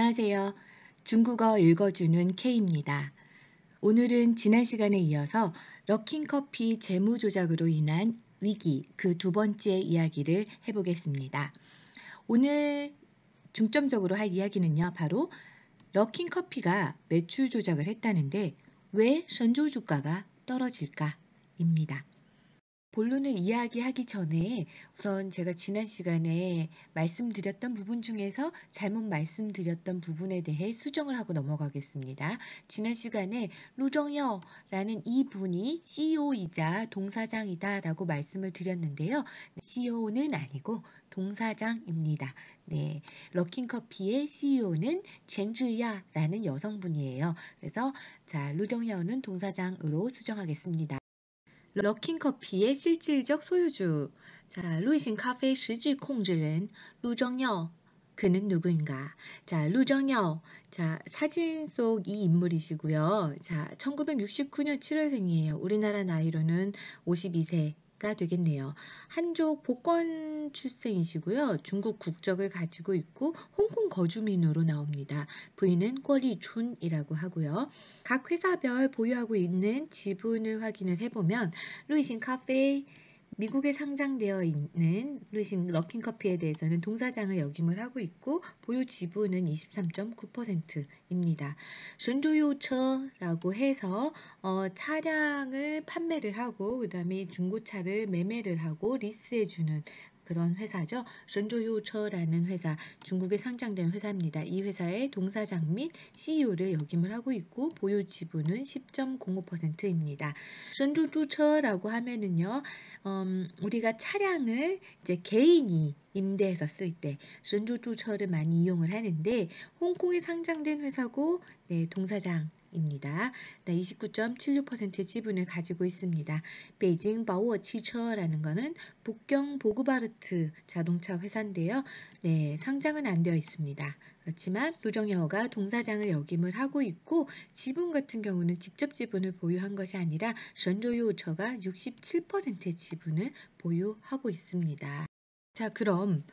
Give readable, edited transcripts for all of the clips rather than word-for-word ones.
안녕하세요. 중국어 읽어주는 K입니다. 오늘은 지난 시간에 이어서 러킹커피 재무 조작으로 인한 위기 그 두 번째 이야기를 해보겠습니다. 오늘 중점적으로 할 이야기는요. 바로 러킹커피가 매출 조작을 했다는데 왜 선조 주가가 떨어질까입니다. 본론을 이야기하기 전에 우선 제가 지난 시간에 말씀드렸던 부분 중에서 잘못 말씀드렸던 부분에 대해 수정을 하고 넘어가겠습니다. 지난 시간에 루정여라는 이분이 CEO이자 동사장이다 라고 말씀을 드렸는데요. CEO는 아니고 동사장입니다. 네, 러킹커피의 CEO는 젠즈야라는 여성분이에요. 그래서 자, 루정여는 동사장으로 수정하겠습니다. 러킹커피의 실질적 소유주. 자, 루이신 카페实际 控制人 루정여. 그는 누구인가? 자, 루정여. 자, 사진 속 이 인물이시고요. 자, 1969년 7월생이에요. 우리나라 나이로는 52세가 되겠네요. 한족 복권 출생이시고요. 중국 국적을 가지고 있고 홍콩 거주민으로 나옵니다. 부인은 꿔리춘이라고 하고요. 각 회사별 보유하고 있는 지분을 확인을 해보면 루이신 카페 미국에 상장되어 있는 루이신 러킹커피에 대해서는 동사장을 역임을 하고 있고 보유 지분은 23.9%입니다. 순조요처라고 해서 차량을 판매를 하고 그 다음에 중고차를 매매를 하고 리스해주는 그런 회사죠. 순조요처라는 회사, 중국에 상장된 회사입니다. 이 회사의 동사장 및 CEO를 역임을 하고 있고 보유 지분은 10.05%입니다. 순조주처라고 하면은요, 우리가 차량을 이제 개인이 임대해서 쓸 때 순조주처를 많이 이용을 하는데 홍콩에 상장된 회사고 네, 동사장입니다. 29.76%의 지분을 가지고 있습니다. 베이징 바오어치처라는 거는 북경 보그바르트 자동차 회사인데요. 네, 상장은 안 되어 있습니다. 그렇지만 루정여가 동사장을 역임을 하고 있고 지분 같은 경우는 직접 지분을 보유한 것이 아니라 선조요처가 67%의 지분을 보유하고 있습니다. 자, 그럼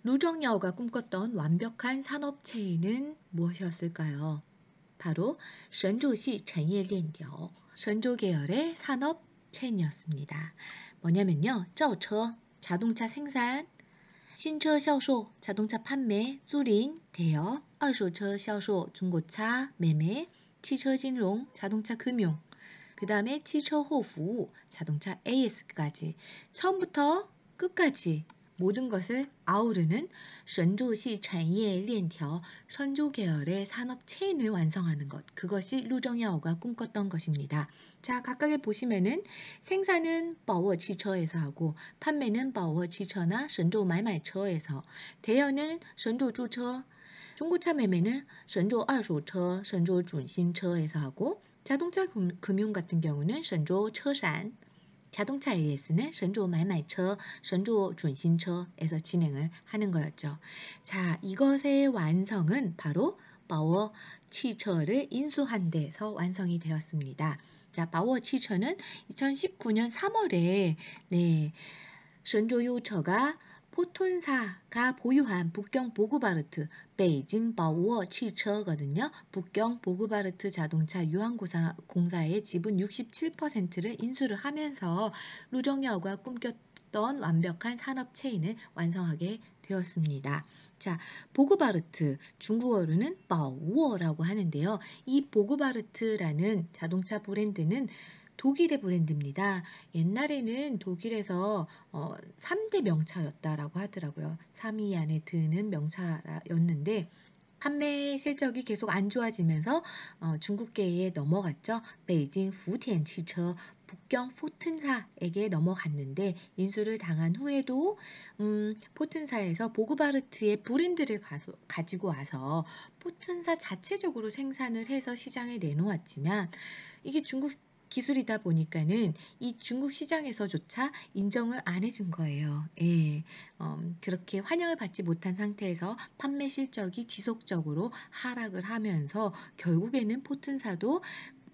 루정여가 꿈꿨던 완벽한 산업체는 무엇이었을까요? 바로 선조시产业链条, 선조 계열의 산업 체인이었습니다. 뭐냐면요. 造车, 자동차 생산, 新车销售, 자동차 판매, 租赁, 대여, 二手车销售, 중고차 매매, 汽车金融, 자동차 금융, 그 다음에 汽车后服务, 자동차 AS까지 처음부터 끝까지 모든 것을 아우르는 선조시产业链条, 선조 계열의 산업 체인을 완성하는 것. 그것이 루정야오가 꿈꿨던 것입니다. 자, 각각에 보시면은 생산은 바오어치처에서 하고 판매는 바오어치처나 선조 말말처에서 대여는 선조 주처, 중고차 매매는 선조 二手车, 선조 준신처에서 하고 자동차 금융 같은 경우는 선조 처산, 자동차 AS는 선조 말말처, 선조 준신처에서 진행을 하는 거였죠. 자, 이것의 완성은 바로 바오 치처를 인수한 데서 완성이 되었습니다. 자, 바오 치처는 2019년 3월에 네, 선조요처가 포톤사가 보유한 북경 보그바르트 베이징 바오어 치처거든요. 북경 보그바르트 자동차 유한공사의 지분 67%를 인수를 하면서 루정여가 꿈꿨던 완벽한 산업 체인을 완성하게 되었습니다. 자, 보그바르트 중국어로는 바오어라고 하는데요. 이 보그바르트라는 자동차 브랜드는 독일의 브랜드입니다. 옛날에는 독일에서 3대 명차였다라고 하더라고요. 3위 안에 드는 명차였는데 판매 실적이 계속 안 좋아지면서 중국계에 넘어갔죠. 베이징 후티엔치처 북경 포튼사에게 넘어갔는데 인수를 당한 후에도 포튼사에서 보그바르트의 브랜드를 가지고 와서 포튼사 자체적으로 생산을 해서 시장에 내놓았지만 이게 중국 기술이다 보니까는 이 중국 시장에서조차 인정을 안 해준 거예요. 예, 그렇게 환영을 받지 못한 상태에서 판매 실적이 지속적으로 하락을 하면서 결국에는 포튼사도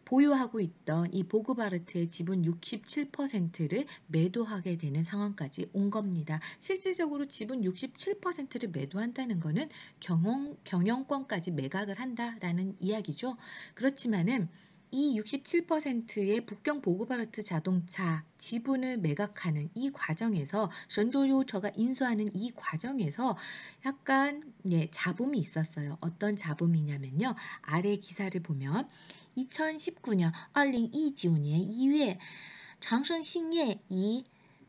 보유하고 있던 이 보그바르트의 지분 67%를 매도하게 되는 상황까지 온 겁니다. 실질적으로 지분 67%를 매도한다는 것은 경영권까지 매각을 한다라는 이야기죠. 그렇지만은 이 67%의 북경 보그바르트 자동차 지분을 매각하는 이 과정에서 선조요처가 인수하는 이 과정에서 약간 잡음이 있었어요. 어떤 잡음이냐면요. 아래 기사를 보면 2019년 2019年1月长生兴业以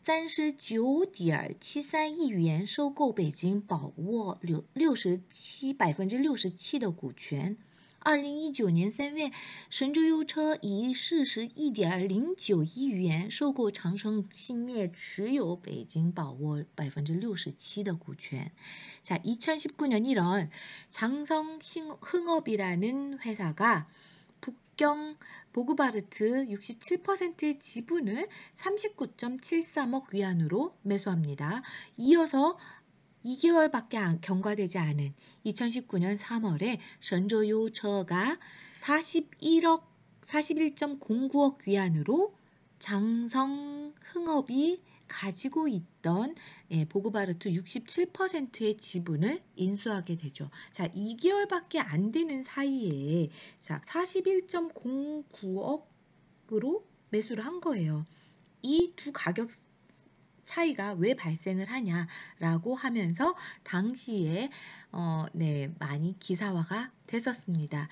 39.73亿元收购北京宝沃67%的股权。2019年3月，神州优车以41.09亿元收购长生兴业持有北京宝沃67%的股权。자, 2019년 1월 장성흥업이라는 회사가 북경 보그바르트 67%의 지분을 39.73억 위안으로 매수합니다. 이어서 2개월밖에 경과되지 않은 2019년 3월에 선조요처가 41.09억 위안으로 장성흥업이 가지고 있던 보그바르트 67%의 지분을 인수하게 되죠. 자, 2개월밖에 안 되는 사이에 41.09억으로 매수를 한 거예요. 이 두 가격 차이가 왜 발생을 하냐라고 하면서 당시에 많이 기사화가 됐었습니다.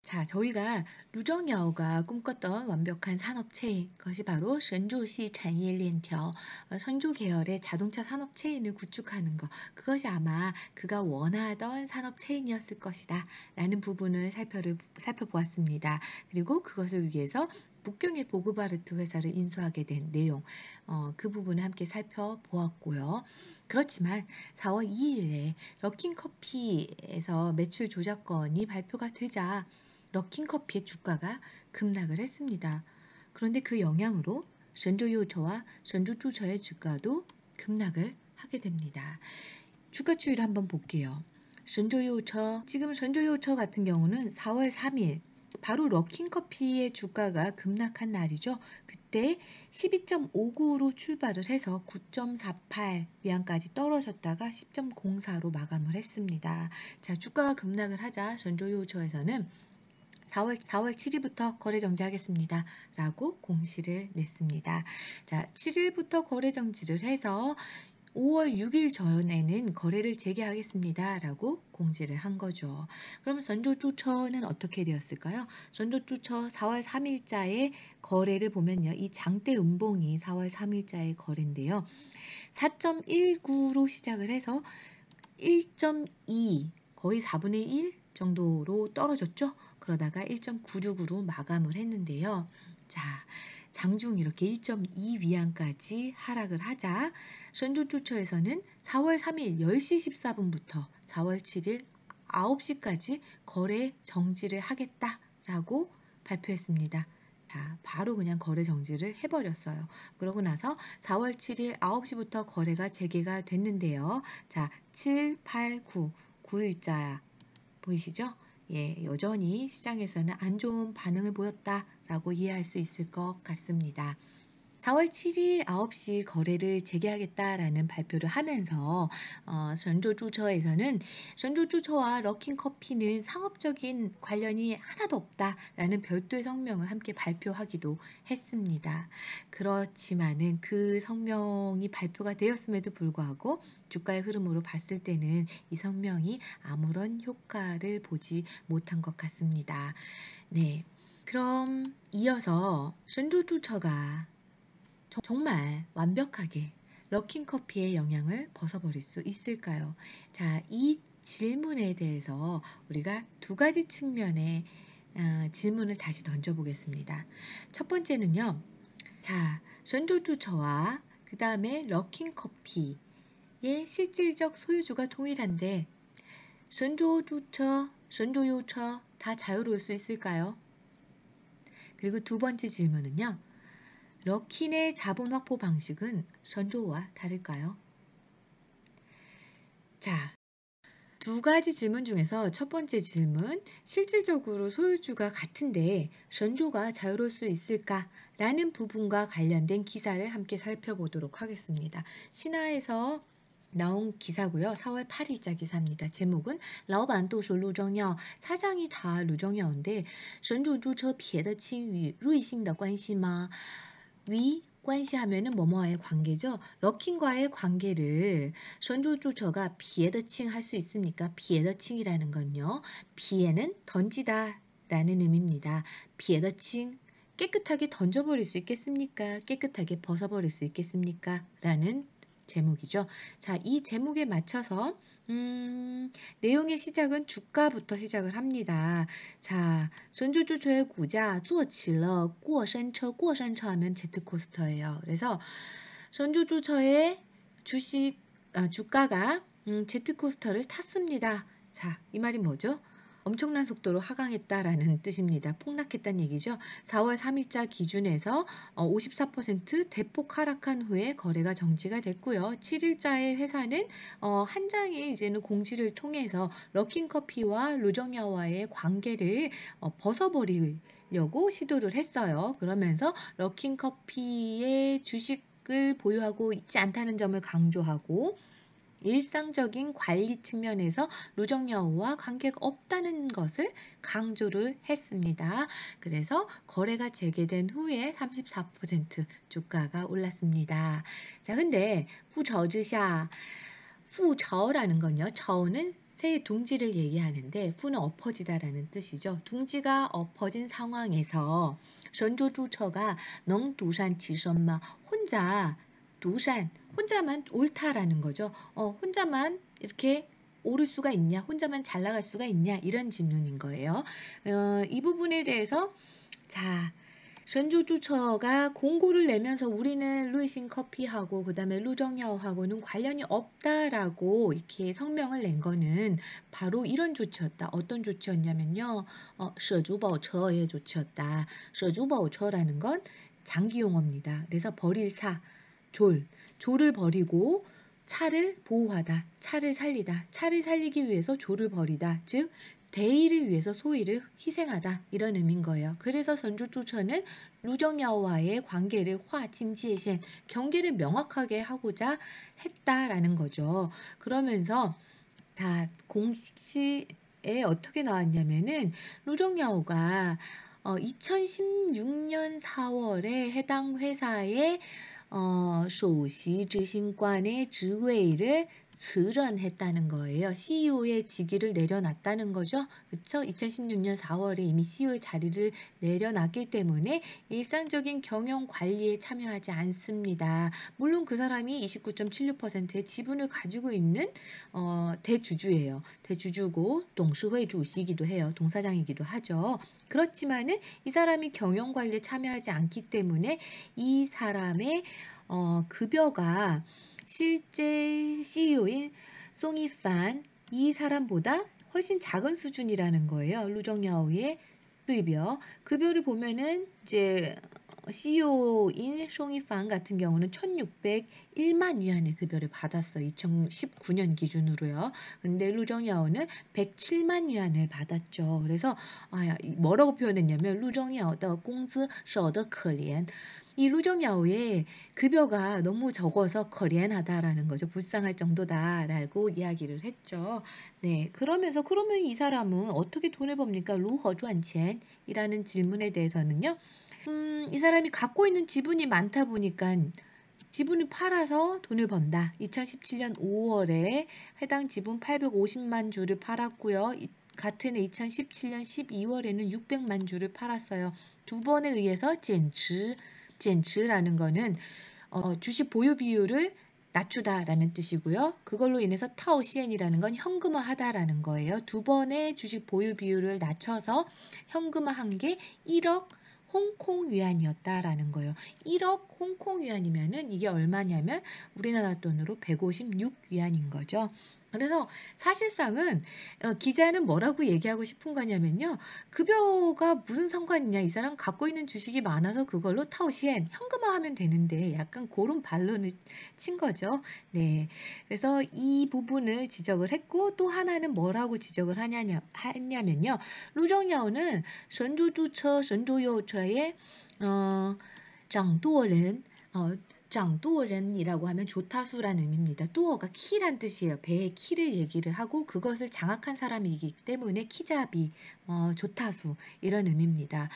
자, 저희가 루정야오가 꿈꿨던 완벽한 산업체인 것이 바로 선조시产业链条, 선조 계열의 자동차 산업체인을 구축하는 것, 그것이 아마 그가 원하던 산업체인이었을 것이다 라는 부분을 살펴보았습니다. 그리고 그것을 위해서 북경의 보그바르트 회사를 인수하게 된 내용, 그 부분을 함께 살펴보았고요. 그렇지만 4월 2일에 럭킨커피에서 매출 조작건이 발표가 되자 럭킨커피의 주가가 급락을 했습니다. 그런데 그 영향으로 선조요처와 선조주처의 주가도 급락을 하게 됩니다. 주가 추이를 한번 볼게요. 지금 선조요처 같은 경우는 4월 3일 바로 럭킨커피의 주가가 급락한 날이죠. 그때 12.59로 출발을 해서 9.48 위안까지 떨어졌다가 10.04로 마감을 했습니다. 자, 주가가 급락을 하자 선조요처에서는 4월 7일부터 거래 정지하겠습니다. 라고 공시를 냈습니다. 자, 7일부터 거래 정지를 해서 5월 6일 전에는 거래를 재개하겠습니다. 라고 공지를 한 거죠. 그럼 선조주처는 어떻게 되었을까요? 선조주처 4월 3일자의 거래를 보면요. 이 장대 음봉이 4월 3일자의 거래인데요. 4.19로 시작을 해서 1.2 거의 4분의 1 정도로 떨어졌죠. 그러다가 1.96으로 마감을 했는데요. 자, 장중 이렇게 1.2 위안까지 하락을 하자 선조주처에서는 4월 3일 10시 14분부터 4월 7일 9시까지 거래 정지를 하겠다라고 발표했습니다. 자, 바로 그냥 거래 정지를 해버렸어요. 그러고 나서 4월 7일 9시부터 거래가 재개가 됐는데요. 자, 7, 8, 9, 9일자 보이시죠? 예, 여전히 시장에서는 안 좋은 반응을 보였다라고 이해할 수 있을 것 같습니다. 4월 7일 9시 거래를 재개하겠다라는 발표를 하면서 선조주처에서는 선조주처와 럭킨커피는 상업적인 관련이 하나도 없다라는 별도의 성명을 함께 발표하기도 했습니다. 그렇지만은 그 성명이 발표가 되었음에도 불구하고 주가의 흐름으로 봤을 때는 이 성명이 아무런 효과를 보지 못한 것 같습니다. 네, 그럼 이어서 선조주처가 정말 완벽하게 럭킨커피의 영향을 벗어버릴 수 있을까요? 자, 이 질문에 대해서 우리가 두 가지 측면의 질문을 다시 던져보겠습니다. 첫 번째는요. 자, 선조주처와 그 다음에 럭킨커피의 실질적 소유주가 동일한데 선조주처, 선조요처 다 자유로울 수 있을까요? 그리고 두 번째 질문은요. 럭킨의 자본 확보 방식은 선조와 다를까요? 자, 두 가지 질문 중에서 첫 번째 질문, 실질적으로 소유주가 같은데 선조가 자유로울 수 있을까? 라는 부분과 관련된 기사를 함께 살펴보도록 하겠습니다. 신화에서 나온 기사고요. 4월 8일자 기사입니다. 제목은 라오반都是 루정야오, 사장이 다 루정야오인데 神主注册撇的亲与瑞幸的关系吗? 위 관시하면은 뭐뭐와의 관계죠. 럭킨과의 관계를 선조조처가 비에더칭 할 수 있습니까? 비에더칭이라는 건요. 비에는 던지다 라는 의미입니다. 비에더칭 깨끗하게 던져버릴 수 있겠습니까? 깨끗하게 벗어버릴 수 있겠습니까? 라는 제목이죠. 자, 이 제목에 맞춰서 내용의 시작은 주가부터 시작을 합니다. 자, 선조주초의 구자 坐起了过山车 하면 제트코스터예요. 그래서 선조주초의 주가가 제트코스터를 탔습니다. 자, 이 말이 뭐죠? 엄청난 속도로 하강했다라는 뜻입니다. 폭락했다는 얘기죠. 4월 3일자 기준에서 54% 대폭 하락한 후에 거래가 정지가 됐고요. 7일자의 회사는 한 장의 이제는 공지를 통해서 럭킨커피와 루정야와의 관계를 벗어버리려고 시도를 했어요. 그러면서 럭킨커피의 주식을 보유하고 있지 않다는 점을 강조하고 일상적인 관리 측면에서 루정야오와 관계가 없다는 것을 강조를 했습니다. 그래서 거래가 재개된 후에 34% 주가가 올랐습니다. 자, 근데 후저지샤, 후저라는 건요. 저는 새의 둥지를 얘기하는데 후는 엎어지다라는 뜻이죠. 둥지가 엎어진 상황에서 선조주처가 넝두산 지선마 혼자 두산 혼자만 옳다라는 거죠. 혼자만 이렇게 오를 수가 있냐? 혼자만 잘 나갈 수가 있냐? 이런 질문인 거예요. 이 부분에 대해서 자, 선조주처가 공고를 내면서 우리는 루이싱 커피하고 그다음에 루정야오하고는 관련이 없다라고 이렇게 성명을 낸 거는 바로 이런 조치였다. 어떤 조치였냐면요. 셔주바오처의 조치였다. 셔주바오처라는 건 장기 용어입니다. 그래서 버릴 사, 졸을 버리고 차를 보호하다, 차를 살리다, 차를 살리기 위해서 졸을 버리다, 즉 대의를 위해서 소위를 희생하다 이런 의미인 거예요. 그래서 선조주처는 루정야오와의 관계를 화진지에신 경계를 명확하게 하고자 했다라는 거죠. 그러면서 다 공식에 어떻게 나왔냐면은 루정야오가 2016년 4월에 해당 회사의首席执行官의职位를辞任했다는 거예요. CEO의 직위를 내려놨다는 거죠. 그렇죠? 2016년 4월에 이미 CEO의 자리를 내려놨기 때문에 일상적인 경영 관리에 참여하지 않습니다. 물론 그 사람이 29.76%의 지분을 가지고 있는 대주주예요. 대주주고董事会 주시기도 해요. 동사장이기도 하죠. 그렇지만은 이 사람이 경영 관리에 참여하지 않기 때문에 이 사람의 급여가 실제 CEO인 송이판 이 사람보다 훨씬 작은 수준이라는 거예요. 루정야오의 급여를 보면은 이제 CEO인 송이판 같은 경우는 1,601만 위안의 급여를 받았어요. 2019년 기준으로요. 근데 루정야오는 107만 위안을 받았죠. 그래서 뭐라고 표현했냐면 루정야오의 공즈 셔더可怜. 이 루정야오의 급여가 너무 적어서 거리하다라는 거죠. 불쌍할 정도다라고 이야기를 했죠. 네, 그러면 이 사람은 어떻게 돈을 법니까? 루허주안첸이라는 질문에 대해서는요. 이 사람이 갖고 있는 지분이 많다 보니까 지분을 팔아서 돈을 번다. 2017년 5월에 해당 지분 850만 주를 팔았고요. 같은 해 2017년 12월에는 600만 주를 팔았어요. 두 번에 의해서 젠츠라는 거는 주식 보유 비율을 낮추다라는 뜻이고요. 그걸로 인해서 타오시엔이라는 건 현금화하다라는 거예요. 두 번의 주식 보유 비율을 낮춰서 현금화한 게 1억 홍콩 위안이었다라는 거예요. 1억 홍콩 위안이면은 이게 얼마냐면 우리나라 돈으로 156 위안인 거죠. 그래서 사실상은 기자는 뭐라고 얘기하고 싶은 거냐면요. 급여가 무슨 상관이냐. 이 사람 갖고 있는 주식이 많아서 그걸로 타오시엔 현금화하면 되는데 약간 그런 반론을 친 거죠. 네. 그래서 이 부분을 지적을 했고 또 하나는 뭐라고 지적을 했냐면요. 루정야오는 선조주처의 장도ren 장도ren이라고 하면 조타수라는 의미입니다. 또어가 키란 뜻이에요. 배의 키를 얘기를 하고 그것을 장악한 사람이기 때문에 키자비, 조타수 이런 의미입니다.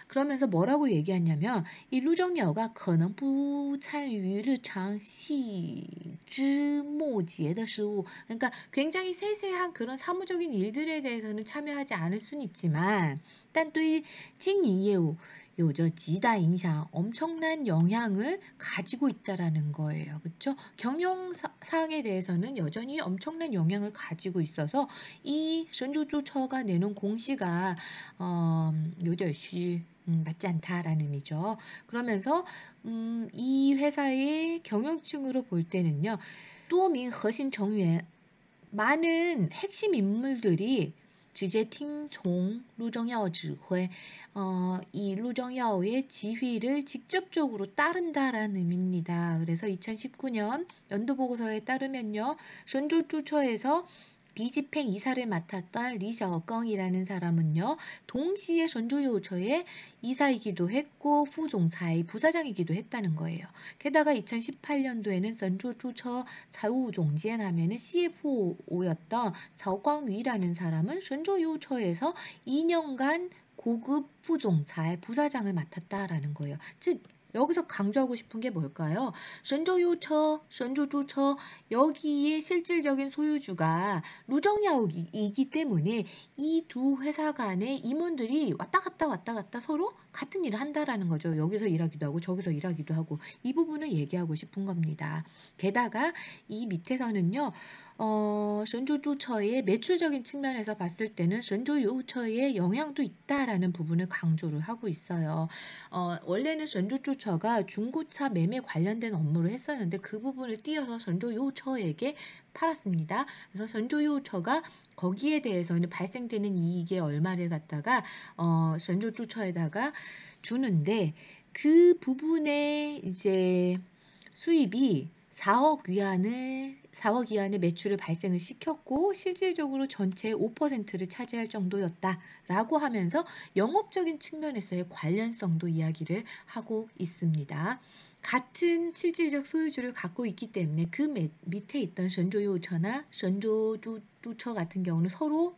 그러면서 뭐라고 얘기하냐면 이 루정야오가 可能不参与日常细枝末节的事物 그러니까 굉장히 세세한 그런 사무적인 일들에 대해서는 참여하지 않을 수는 있지만 但对经营业务요저 지다影响 엄청난 영향을 가지고 있다라는 거예요. 그렇죠? 경영상에 대해서는 여전히 엄청난 영향을 가지고 있어서 이 선조주처가 내놓은 공시가 요절시 맞지 않다라는 의미죠. 그러면서 이 회사의 경영층으로 볼 때는요. 또민核心 정员많은 핵심 인물들이 지제팅 종 루정야오指挥이 루정야오의 지휘를 직접적으로 따른다라는 의미입니다. 그래서 2019년 연도보고서에 따르면요. 선조주처에서 비집행 이사를 맡았던 리셔껑이라는 사람은요. 동시에 선조요처의 이사이기도 했고 부总裁, 부사장이기도 했다는 거예요. 게다가 2018년도에는 선조주처 좌우종지엔 하면은 CFO였던 저광위라는 사람은 선조요처에서 2년간 고급 부종裁, 부사장을 맡았다라는 거예요. 즉 여기서 강조하고 싶은 게 뭘까요? 선조주처 여기에 실질적인 소유주가 루정야오이기 때문에 이 두 회사 간의 임원들이 왔다 갔다 서로 같은 일을 한다라는 거죠. 여기서 일하기도 하고 저기서 일하기도 하고 이 부분을 얘기하고 싶은 겁니다. 게다가 이 밑에서는요. 선조주처의 매출적인 측면에서 봤을 때는 선조요처의 영향도 있다라는 부분을 강조를 하고 있어요. 원래는 선조주처가 중고차 매매 관련된 업무를 했었는데 그 부분을 띄어서 선조요처에게 팔았습니다. 그래서 선조요처가 거기에 대해서는 발생되는 이익의 얼마를 갖다가 선조주처에다가 주는데 그 부분에 이제 수입이 4억 위안의 매출을 발생을 시켰고 실질적으로 전체의 5%를 차지할 정도였다라고 하면서 영업적인 측면에서의 관련성도 이야기를 하고 있습니다. 같은 실질적 소유주를 갖고 있기 때문에 그 밑에 있던 선조요처나 선조주처 같은 경우는 서로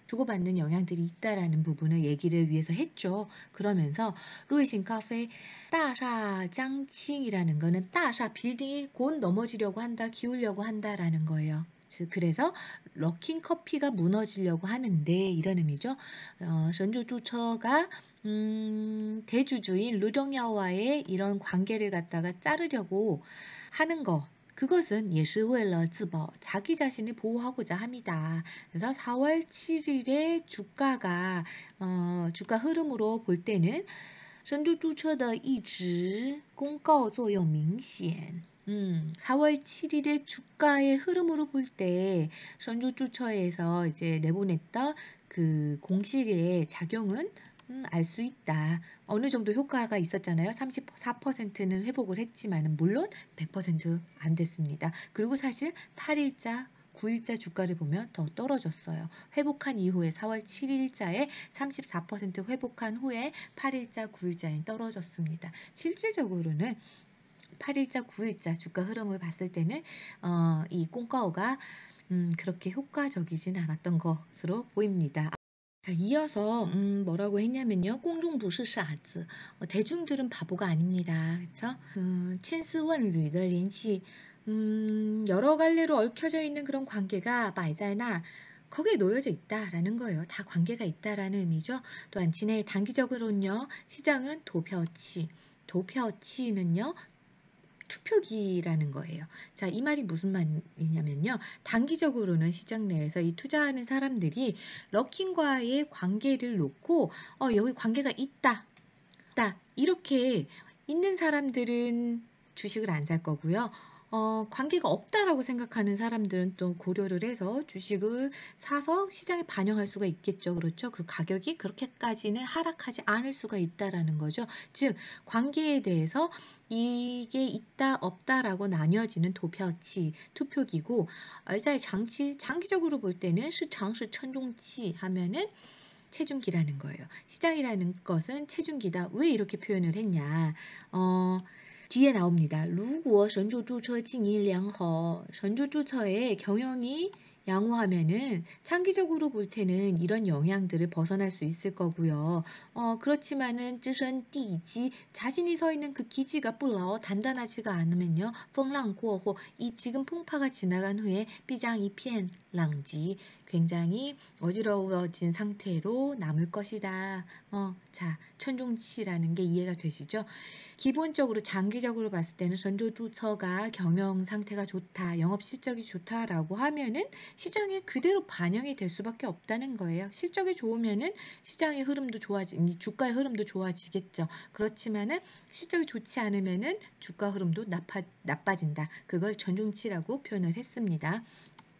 주고받는 영향들이 있다라는 부분을 얘기를 위해서 했죠. 그러면서 루이신 카페 따샤 짱칭이라는 거는 따샤 빌딩이 곧 넘어지려고 한다, 기울려고 한다라는 거예요. 즉 그래서 럭킨 커피가 무너지려고 하는데 이런 의미죠. 선조주처가 대주주인 루정야와의 이런 관계를 갖다가 자르려고 하는 거. 그것은 也是为了自保 자기 자신을 보호하고자 합니다. 그래서 4월 7일에 주가가 주가 흐름으로 볼 때는 선조주처의一直公告作用明显 4월 7일의 주가의 흐름으로 볼 때 선조주처에서 이제 내보냈던 그 공식의 작용은 알 수 있다. 어느 정도 효과가 있었잖아요. 34%는 회복을 했지만 물론 100%안 됐습니다. 그리고 사실 8일자 9일자 주가를 보면 더 떨어졌어요. 회복한 이후에 4월 7일자에 34% 회복한 후에 8일자 9일자에 떨어졌습니다. 실질적으로는 8일자 9일자 주가 흐름을 봤을 때는 이 꽁까오가 그렇게 효과적이진 않았던 것으로 보입니다. 자, 이어서 뭐라고 했냐면요. 공중不是傻子. 대중들은 바보가 아닙니다. 그렇죠?千丝万缕的联系 여러 갈래로 얽혀져 있는 그런 관계가 摆在那儿 거기에 놓여져 있다라는 거예요. 다 관계가 있다라는 의미죠. 또한 진해 단기적으로는요. 시장은 도표치는요. 투표기라는 거예요. 자, 이 말이 무슨 말이냐면요. 단기적으로는 시장 내에서 이 투자하는 사람들이 럭킨과의 관계를 놓고 여기 관계가 있다. 이렇게 있는 사람들은 주식을 안 살 거고요. 관계가 없다라고 생각하는 사람들은 또 고려를 해서 주식을 사서 시장에 반영할 수가 있겠죠. 그렇죠? 그 가격이 그렇게까지는 하락하지 않을 수가 있다라는 거죠. 즉, 관계에 대해서 이게 있다, 없다라고 나뉘어지는 투표기고, 장기적으로 볼 때는 시장是 천중치 하면은 체중기라는 거예요. 시장이라는 것은 체중기다. 왜 이렇게 표현을 했냐? 뒤에 나옵니다. 如果神助注册经营良好,神助注册의 경영이 양호하면은 장기적으로 볼 때는 이런 영향들을 벗어날 수 있을 거고요. 그렇지만은 置身地基 자신이 서 있는 그 기지가 不牢 단단하지가 않으면요. 风浪过后 이 지금 풍파가 지나간 후에 必将一片狼藉 굉장히 어지러워진 상태로 남을 것이다. 자, 천중치라는 게 이해가 되시죠? 기본적으로 장기적으로 봤을 때는 전조주처가 경영 상태가 좋다, 영업 실적이 좋다라고 하면은 시장에 그대로 반영이 될 수밖에 없다는 거예요. 실적이 좋으면은 시장의 흐름도 주가의 흐름도 좋아지겠죠. 그렇지만은 실적이 좋지 않으면은 주가 흐름도 나빠진다. 그걸 전중치라고 표현을 했습니다.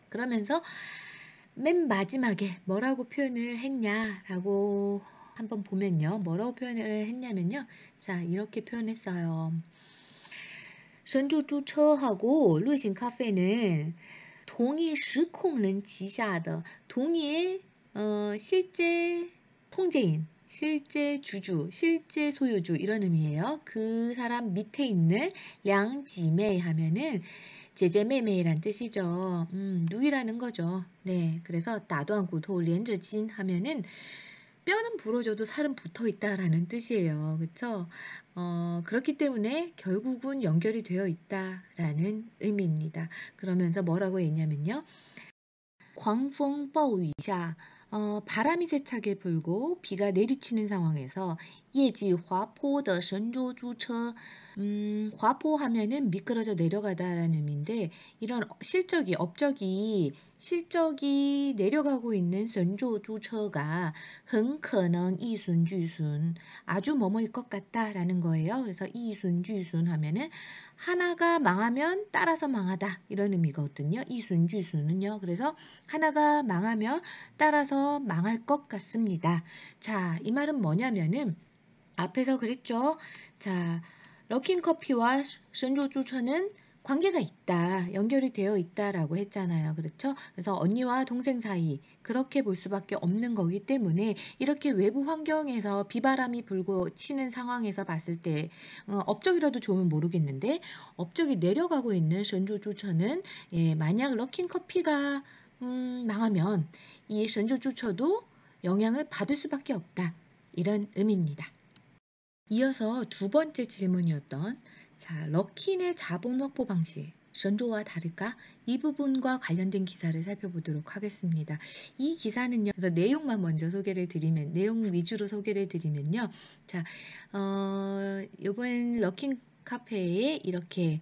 그러면서 맨 마지막에 뭐라고 표현을 했냐라고 한번 보면요. 뭐라고 표현을 했냐면요. 자, 이렇게 표현했어요. 선주주처하고 루이싱카페는 동일实控人旗下的 동일 실제 통제인, 실제 주주, 실제 소유주 이런 의미예요. 그 사람 밑에 있는 량지매 하면은 제제매매란 뜻이죠. 누이라는 거죠. 네, 그래서 나도안고도 렌저진 하면은 뼈는 부러져도 살은 붙어 있다라는 뜻이에요. 그렇죠? 그렇기 때문에 결국은 연결이 되어 있다라는 의미입니다. 그러면서 뭐라고 했냐면요. 狂风暴雨下 바람이 세차게 불고 비가 내리치는 상황에서 예지 화포의 선조주처 화포 하면은 미끄러져 내려가다라는 의미인데 이런 실적이 내려가고 있는 선조주처가 很可能 이순주순 아주 뭐뭐일 것 같다라는 거예요. 그래서 이순주순 하면은 하나가 망하면 따라서 망하다 이런 의미거든요. 이순주순은요. 그래서 하나가 망하면 따라서 망할 것 같습니다. 자, 이 말은 뭐냐면은 앞에서 그랬죠. 자, 럭킨커피와 선조주처는 관계가 있다, 연결이 되어 있다라고 했잖아요. 그렇죠? 그래서 언니와 동생 사이 그렇게 볼 수밖에 없는 거기 때문에 이렇게 외부 환경에서 비바람이 불고 치는 상황에서 봤을 때 업적이라도 좋으면 모르겠는데 업적이 내려가고 있는 선조주처는 만약 럭킨커피가 망하면 이 선조주처도 영향을 받을 수밖에 없다. 이런 의미입니다. 이어서 두 번째 질문이었던 자, 럭킨의 자본 확보 방식, 선조와 다를까? 이 부분과 관련된 기사를 살펴보도록 하겠습니다. 이 기사는요. 그래서 내용만 먼저 내용 위주로 소개를 드리면요. 자, 이번 럭킨 카페에 이렇게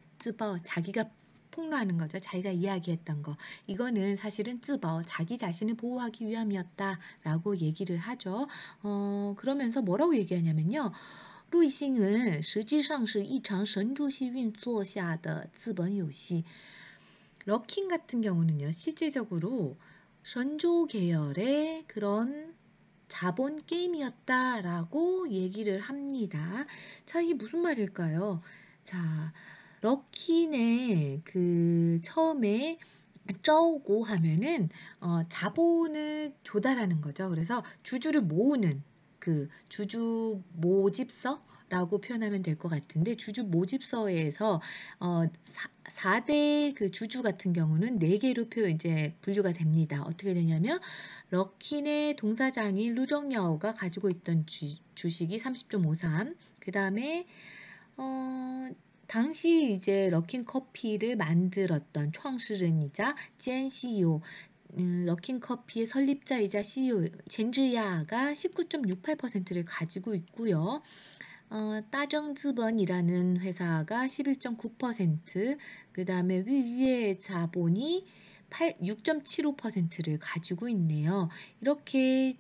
자기가 폭로하는 거죠. 자기가 이야기했던 거. 이거는 사실은 자기 자신을 보호하기 위함이었다라고 얘기를 하죠. 그러면서 뭐라고 얘기하냐면요. 瑞幸은 实际上是一场神助系运作下的资本游戏. 럭킨 같은 경우는요. 실질적으로 선조 계열의 그런 자본 게임이었다라고 얘기를 합니다. 자, 이게 무슨 말일까요? 자, 럭킨의 그 처음에 쩌고 하면은 자본을 조달하는 거죠. 그래서 주주를 모으는 그 주주 모집서라고 표현하면 될 것 같은데 주주 모집서에서 4대 그 주주 같은 경우는 4개로 이제 분류가 됩니다. 어떻게 되냐면 럭킨의 동사장인 루정야오가 가지고 있던 주식이 30.53. 그 다음에 당시 이제 럭킨 커피를 만들었던创始人이자 젠 CEO 럭킨 커피의 설립자이자 CEO 젠즈야가 19.68%를 가지고 있고요. 따정资本이라는 회사가 11.9%, 그 다음에 위위의 자본이 6.75%를 가지고 있네요. 이렇게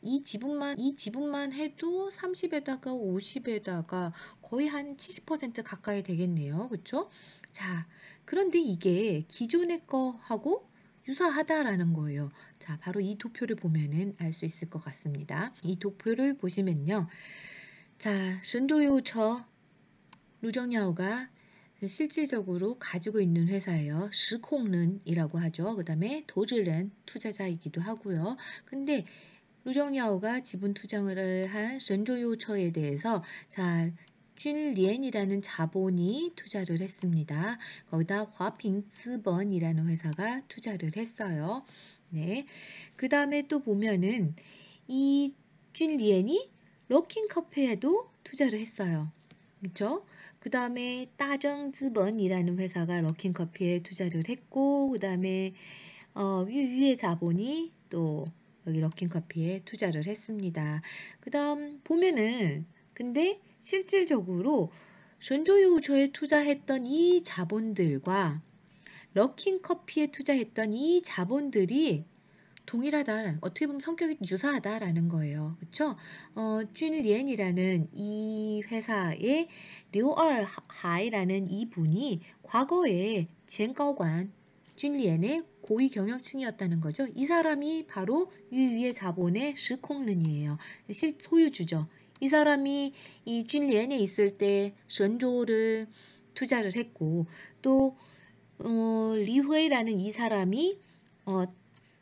이 지분만 해도 30에다가 50에다가 거의 한 70% 가까이 되겠네요. 그쵸? 자, 그런데 이게 기존의 거하고 유사하다라는 거예요. 자, 바로 이 도표를 보면은 알 수 있을 것 같습니다. 이 도표를 보시면요. 자, 신조유처 루정야오가 실질적으로 가지고 있는 회사예요. 시콩른이라고 하죠. 그 다음에 도즈른 투자자이기도 하고요. 근데 루정야오가 지분 투자를 한 신조유처에 대해서 자, 쭌리엔이라는 자본이 투자를 했습니다. 거기다 화핑츠번이라는 회사가 투자를 했어요. 네. 그 다음에 또 보면은 이 쭌리엔이 럭킹커피에도 투자를 했어요. 그쵸? 그 다음에 따정즈번이라는 회사가 럭킹커피에 투자를 했고, 그 다음에 위의 자본이 또 여기 럭킹커피에 투자를 했습니다. 그 다음 보면은 근데 실질적으로 전조유우처에 투자했던 이 자본들과 럭킹커피에 투자했던 이 자본들이 동일하다. 어떻게 보면 성격이 유사하다라는 거예요. 그쵸? 쭌리엔이라는 이 회사의 류얼하이라는 이분이 과거에 젠가관 쭌리엔의 고위 경영층이었다는 거죠. 이 사람이 바로 유유의 자본의 시콩른이에요. 소유주죠. 이 사람이 이 쭌리엔에 있을 때 선조를 투자를 했고 또 리회라는 이 사람이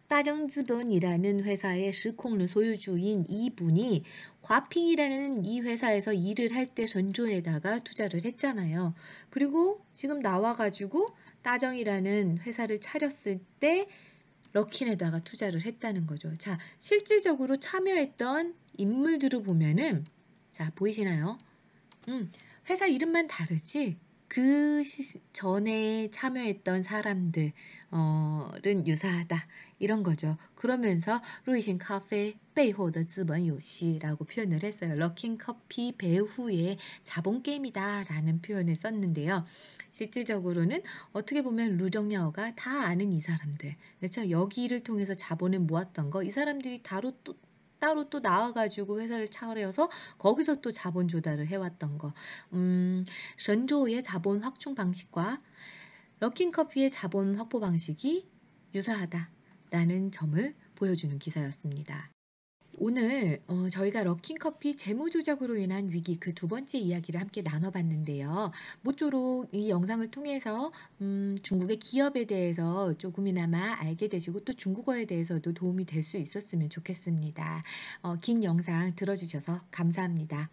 따정즈번이라는 회사의 시콩른 소유주인 이분이 과핑이라는 이 회사에서 일을 할 때 전조에다가 투자를 했잖아요. 그리고 지금 나와가지고 따정이라는 회사를 차렸을 때 럭킨에다가 투자를 했다는 거죠. 자, 실질적으로 참여했던 인물들을 보면은 자, 보이시나요? 회사 이름만 다르지 그 전에 참여했던 사람들은 유사하다 이런 거죠. 그러면서 루이신 카페背后的 资本游戏라고 표현을 했어요. 럭킹 커피 배후의 자본 게임이다 라는 표현을 썼는데요. 실질적으로는 어떻게 보면 루정야오가 다 아는 이 사람들, 그렇죠? 여기를 통해서 자본을 모았던 거, 이 사람들이 따로 또 나와가지고 회사를 차려서 거기서 또 자본 조달을 해왔던 거. 전조의 자본 확충 방식과 럭킹커피의 자본 확보 방식이 유사하다라는 점을 보여주는 기사였습니다. 오늘 저희가 럭킹커피 재무조작으로 인한 위기 그 두 번째 이야기를 함께 나눠봤는데요. 모쪼록 이 영상을 통해서 중국의 기업에 대해서 조금이나마 알게 되시고 또 중국어에 대해서도 도움이 될 수 있었으면 좋겠습니다. 긴 영상 들어주셔서 감사합니다.